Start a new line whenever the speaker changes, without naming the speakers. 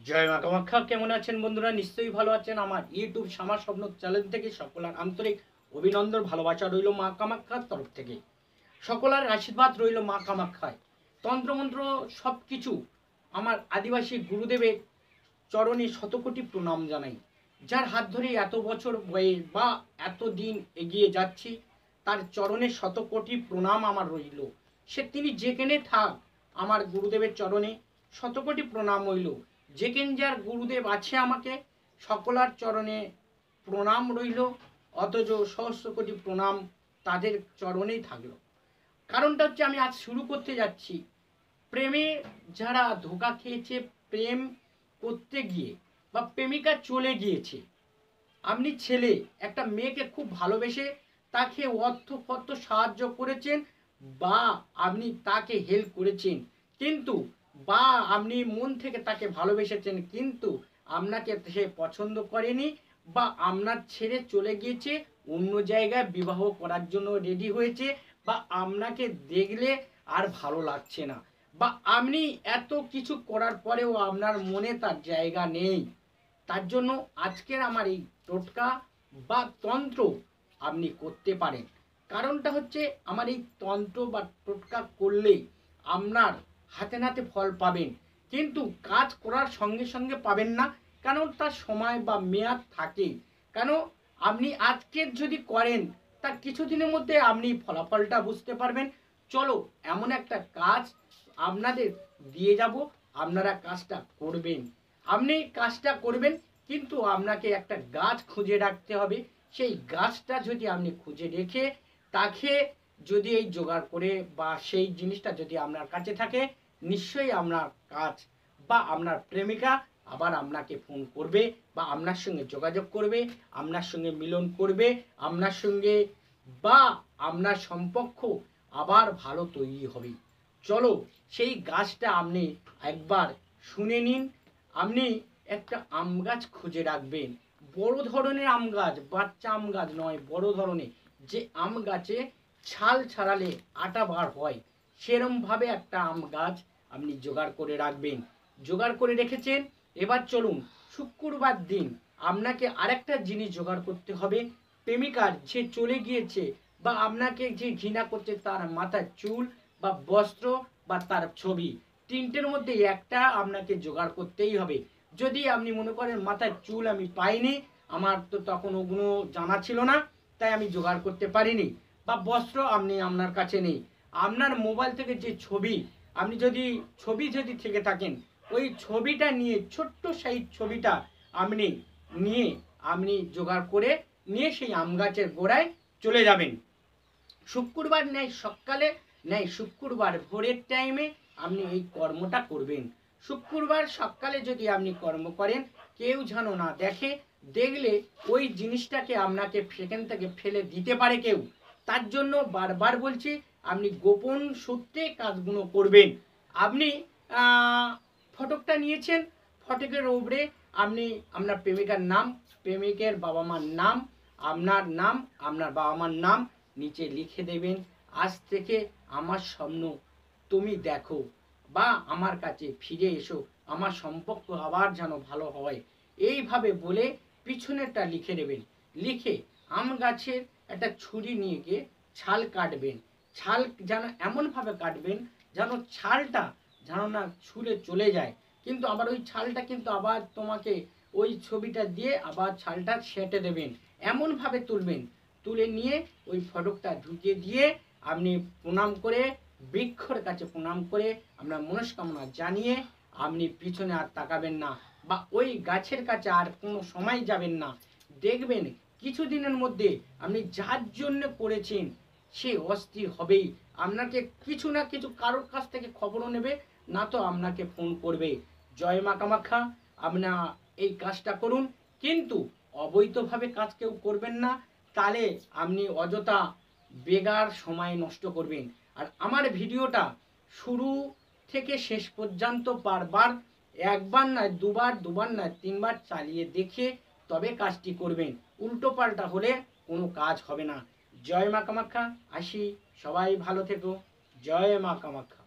জয় মা কামাখ্যা। কেমন আছেন বন্ধুরা? নিশ্চয়ই ভালো আছেন। আমার ইউটিউব শ্যামা স্বপ্ন চ্যানেল থেকে সকলের আন্তরিক অভিনন্দন, ভালোবাসা রইল মা কামাখ্যার তরফ থেকে। সকলের আশীর্বাদ রইল মা কামাখ্যায়। তন্ত্রমন্ত্র সব কিছু আমার আদিবাসী গুরুদেবের চরণে শতকোটি প্রণাম জানাই। যার হাত ধরে এত বছর বয়স বা এত দিন এগিয়ে যাচ্ছি, তার চরণে শতকোটি প্রণাম আমার রইল। সে তিনি যেখানে থাক, আমার গুরুদেবের চরণে শতকোটি প্রণাম রইল। যেখানে যার গুরুদেব আছে, আমাকে সকলার চরণে প্রণাম রইল। অথচ সহস্র কোটি প্রণাম তাদের চরণেই থাকলো। কারণটা হচ্ছে, আমি আজ শুরু করতে যাচ্ছি প্রেমে যারা ধোঁকা খেয়েছে, প্রেম করতে গিয়ে বা প্রেমিকা চলে গিয়েছে। আপনি ছেলে একটা মেয়েকে খুব ভালোবেসে তাকে অর্থ সাহায্য করেছেন, বা আপনি তাকে হেল্প করেছেন, কিন্তু বা আপনি মন থেকে তাকে ভালোবেসেছেন, কিন্তু আপনাকে সে পছন্দ করেনি বা আপনার ছেড়ে চলে গিয়েছে, অন্য জায়গায় বিবাহ করার জন্য রেডি হয়েছে, বা আপনাকে দেখলে আর ভালো লাগছে না, বা আপনি এত কিছু করার পরেও আপনার মনে তার জায়গা নেই। তার জন্য আজকের আমার এই টোটকা বা তন্ত্র আপনি করতে পারেন। কারণটা হচ্ছে, আমার এই তন্ত্র বা টোটকা করলে আপনার হাতে নাতে ফল পাবেন, কিন্তু কাজ করার সঙ্গে সঙ্গে পাবেন না, কারণ তার সময় বা মেয়াদ থাকে। কেন, আপনি আজকের যদি করেন, তার কিছুদিনের মধ্যে আপনি ফলাফলটা বুঝতে পারবেন। চলো, এমন একটা কাজ আপনাদের দিয়ে যাব, আপনারা কাজটা করবেন। আপনি কাজটা করবেন, কিন্তু আপনাকে একটা গাছ খুঁজে রাখতে হবে। সেই গাছটা যদি আপনি খুঁজে রেখে তাকে যদি এই জোগাড় করে, বা সেই জিনিসটা যদি আপনার কাছে থাকে, নিশ্চয়ই আপনার কাজ বা আপনার প্রেমিকা আবার আপনাকে ফোন করবে, বা আপনার সঙ্গে যোগাযোগ করবে, আপনার সঙ্গে মিলন করবে, আপনার সঙ্গে বা আপনার সম্পর্ক আবার ভালো তৈরি হবে। চলো, সেই গাছটা আপনি একবার শুনে নিন। আপনি একটা আম গাছ খুঁজে রাখবেন, বড় ধরনের আম গাছ, বাচ্চা আম গাছ নয়, বড় ধরনের, যে আম গাছে ছাল ছাড়ালে আটা বার হয়, সেরমভাবে একটা আম গাছ আপনি জোগাড় করে রাখবেন। জোগাড় করে রেখেছেন, এবার চলুন শুক্রবার দিন আপনাকে আরেকটা জিনিস জোগাড় করতে হবে। প্রেমিকার যে চলে গিয়েছে বা আপনাকে যে ঘৃণা করছে, তার মাথার চুল বা বস্ত্র বা তার ছবি, তিনটের মধ্যে একটা আপনাকে জোগাড় করতেই হবে। যদি আপনি মনে করেন মাথার চুল আমি পাইনি, আমার তো তখন ওগুলো জানা ছিল না, তাই আমি জোগাড় করতে পারিনি, বা বস্ত্র আপনি আপনার কাছে নেই, আপনার মোবাইল থেকে যে ছবি, আপনি যদি ছবি যদি থেকে থাকেন, ওই ছবিটা নিয়ে, ছোট্ট সাইজ ছবিটা আপনি নিয়ে, আপনি জোগাড় করে নিয়ে সেই আম গাছের গোড়ায় চলে যাবেন। শুক্রবার নেয় সকালে, নেয় শুক্রবার ভোরের টাইমে আপনি এই কর্মটা করবেন। শুক্রবার সকালে যদি আপনি কর্ম করেন, কেউ যেন না দেখে, দেখলে ওই জিনিসটাকে আপনাকে সেখান থেকে ফেলে দিতে পারে কেউ। তার জন্য বারবার বলছি, আপনি গোপন সূত্রে কাজগুলো করবেন। আপনি ফটকটা নিয়েছেন, ফটকের উপরে আপনি আপনার প্রেমিকার নাম, প্রেমিকের বাবা মার নাম, আপনার নাম, আপনার বাবা মার নাম নিচে লিখে দেবেন। আজ থেকে আমার স্বপ্ন তুমি দেখো, বা আমার কাছে ফিরে এসো, আমার সম্পর্ক আবার যেন ভালো হয়, এইভাবে বলে পিছনেরটা লিখে দেবেন। লিখে আম গাছের একটা ছুরি নিয়ে গিয়ে ছাল কাটবেন। ছাল যেন এমনভাবে কাটবেন যেন ছালটা যেন না ছুলে চলে যায়, কিন্তু আবার ওই ছালটা কিন্তু আবার তোমাকে ওই ছবিটা দিয়ে আবার ছালটা সেঁটে দেবেন। এমনভাবে তুলবেন, তুলে নিয়ে ওই ফটকটা ঢুকিয়ে দিয়ে আপনি প্রণাম করে, বৃক্ষর কাছে প্রণাম করে আপনার মনস্কামনা জানিয়ে আপনি পিছনে আর তাকাবেন না, বা ওই গাছের কাছে আর কোনো সময় যাবেন না। দেখবেন কিছুদিনের মধ্যে আপনি যার জন্য করেছেন সে অস্থির হবেই। আপনাকে কিছু না কিছু কারোর কাছ থেকে খবরও নেবে, না তো আপনাকে ফোন করবে। জয় মা কামাখ্যা। আপনার এই কাজটা করুন, কিন্তু অবৈধভাবে কাজ কেউ করবেন না, তাহলে আপনি অযথা বেগার সময় নষ্ট করবেন। আর আমার ভিডিওটা শুরু থেকে শেষ পর্যন্ত বারবার, একবার নয় দুবার, দুবার নয় তিনবার চালিয়ে দেখে তবে কাজটি করবেন। উল্টো পাল্টা হলে কোনো কাজ হবে না। জয় মা কামাখ্যা। আসি, সবাই ভালো থেকো। জয় মা কামাখ্যা।